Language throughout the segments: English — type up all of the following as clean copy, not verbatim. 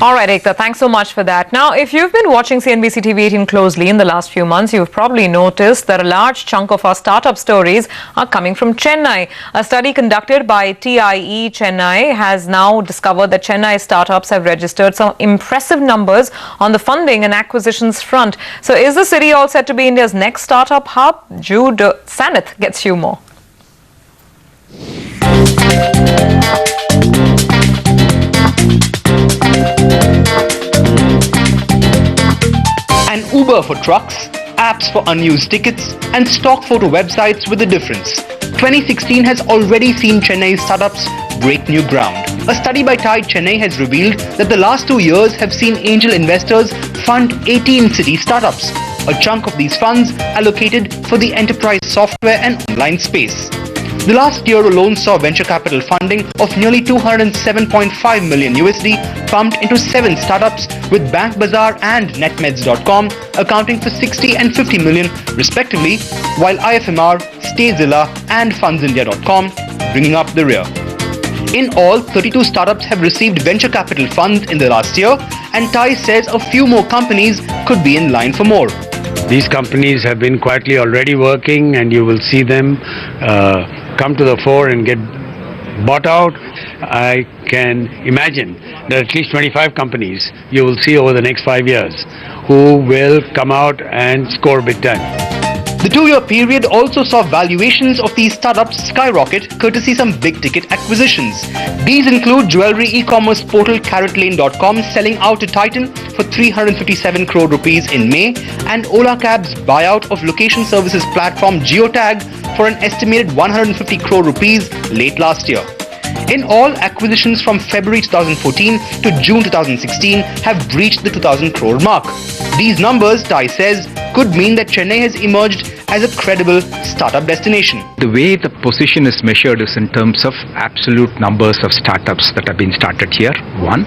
All right, Ekta, thanks so much for that. Now, if you've been watching CNBC TV18 closely in the last few months, you've probably noticed that a large chunk of our startup stories are coming from Chennai. A study conducted by TiE Chennai has now discovered that Chennai startups have registered some impressive numbers on the funding and acquisitions front. So is the city all set to be India's next startup hub? Jude Saneth gets you more. An Uber for trucks, apps for unused tickets, and stock photo websites with a difference. 2016 has already seen Chennai startups break new ground. A study by TiE Chennai has revealed that the last 2 years have seen angel investors fund 18 city startups. A chunk of these funds allocated for the enterprise software and online space. The last year alone saw venture capital funding of nearly 207.5 million USD pumped into 7 startups, with Bank Bazaar and NetMeds.com accounting for 60 and 50 million respectively, while IFMR, Stayzilla and FundsIndia.com bringing up the rear. In all, 32 startups have received venture capital funds in the last year, and TiE says a few more companies could be in line for more. These companies have been quietly already working, and you will see them come to the fore and get bought out. I can imagine that at least 25 companies you will see over the next 5 years who will come out and score big time. The 2-year period also saw valuations of these startups skyrocket courtesy some big-ticket acquisitions. These include jewelry e-commerce portal CarrotLane.com selling out to Titan for 357 crore rupees in May, and Ola Cab's buyout of location services platform Geotag for an estimated 150 crore rupees late last year. In all, acquisitions from February 2014 to June 2016 have breached the 2,000 crore mark. These numbers, TiE says, could mean that Chennai has emerged as a credible startup destination. The way the position is measured is in terms of absolute numbers of startups that have been started here, one.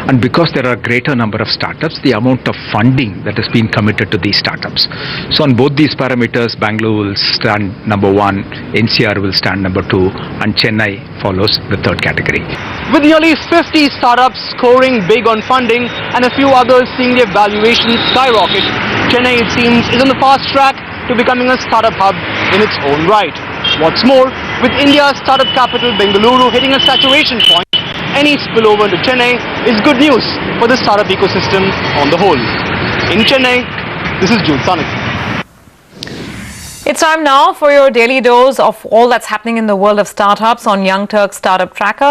And because there are a greater number of startups, the amount of funding that has been committed to these startups. So on both these parameters, Bangalore will stand number 1, NCR will stand number 2, and Chennai follows the third category. With nearly 50 startups scoring big on funding and a few others seeing their valuations skyrocket, Chennai, it seems, is on the fast track to becoming a startup hub in its own right. What's more, with India's startup capital Bengaluru hitting a saturation point, any spillover into Chennai is good news for the startup ecosystem on the whole. In Chennai, this is Jude Saneth. It's time now for your daily dose of all that's happening in the world of startups on Young Turk Startup Tracker.